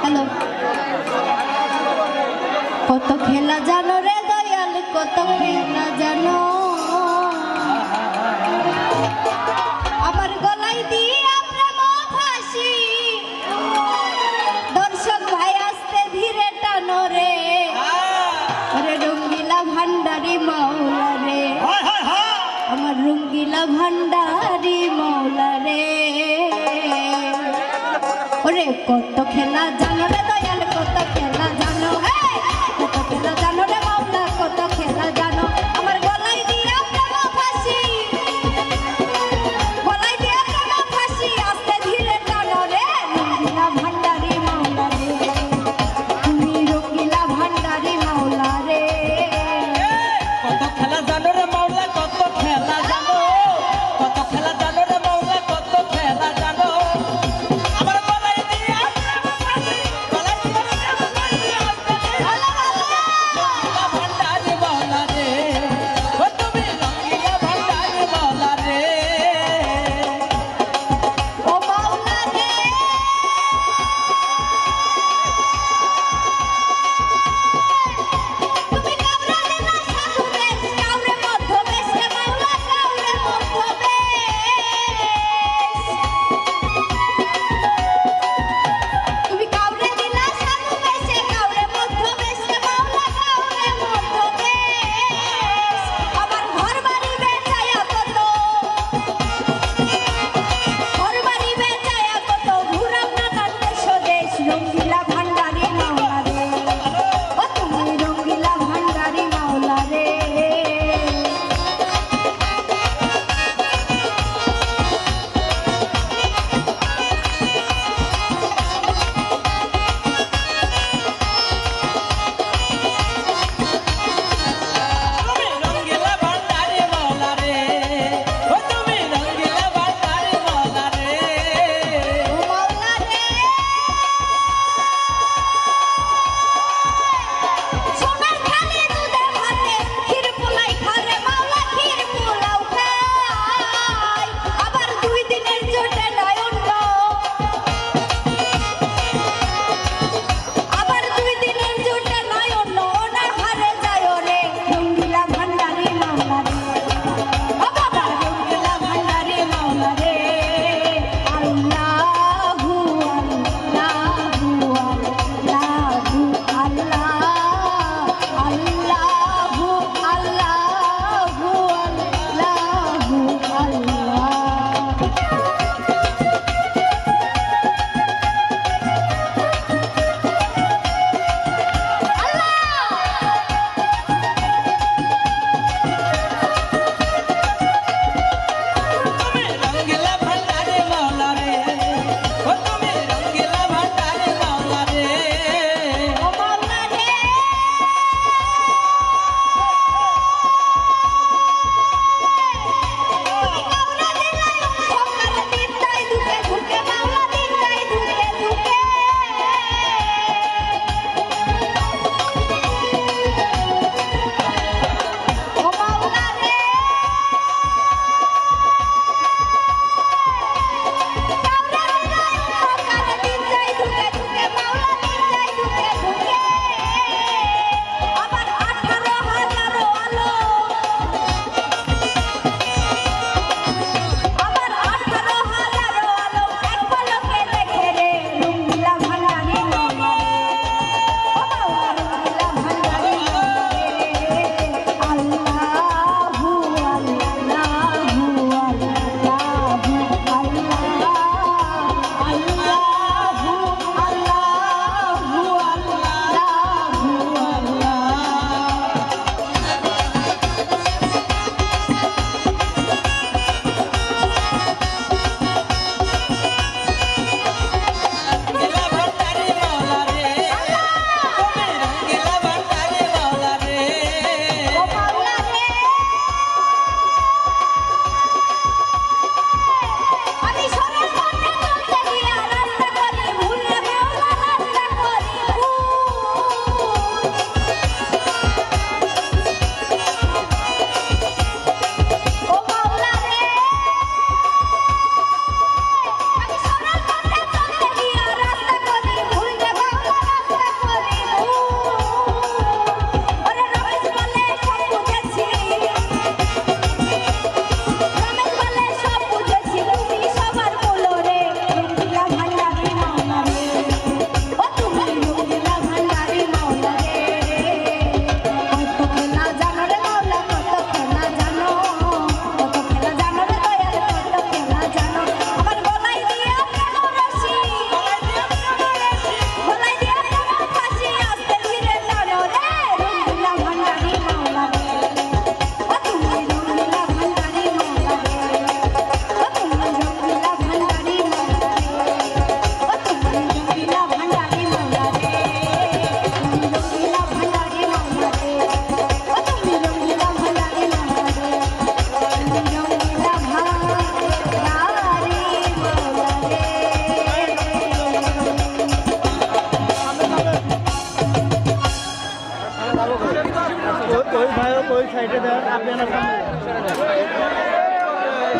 Hello, কত খেলা জানো রে দয়াল, কত খেলা জানো, আমার গলায় দিয়া প্রেম ফাঁসি, দর্শক ভাই আস্তে ধীরে টানো রে, ওরে রঙ্গিলা ভান্ডারি মাওলা রে, আমার রঙ্গিলা ভান্ডারি মাওলা রে, ওরে কত খেলা জানো রে দয়াল, কত খেলা জানো, কত খেলা জানো রে মাওলা, কত খেলা জানো, আমার গলায় দিয়া প্রেম ফাঁসি, গলায় দিয়া প্রেম ফাঁসি, আস্তে ধীরে টানো রে, রঙ্গিলা ভান্ডারি মাওলা রে, তুমি রঙ্গিলা ভান্ডারি মাওলা রে, কত খেলা জানো রে মাওলা, কত খেলা জানো, কত খেলা জানো রে মাওলা, কত খেলা জানো, আমার গলায় দিয়া প্রেম ফাঁসি, গলায় দিয়া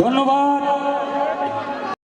ধন্যবাদ।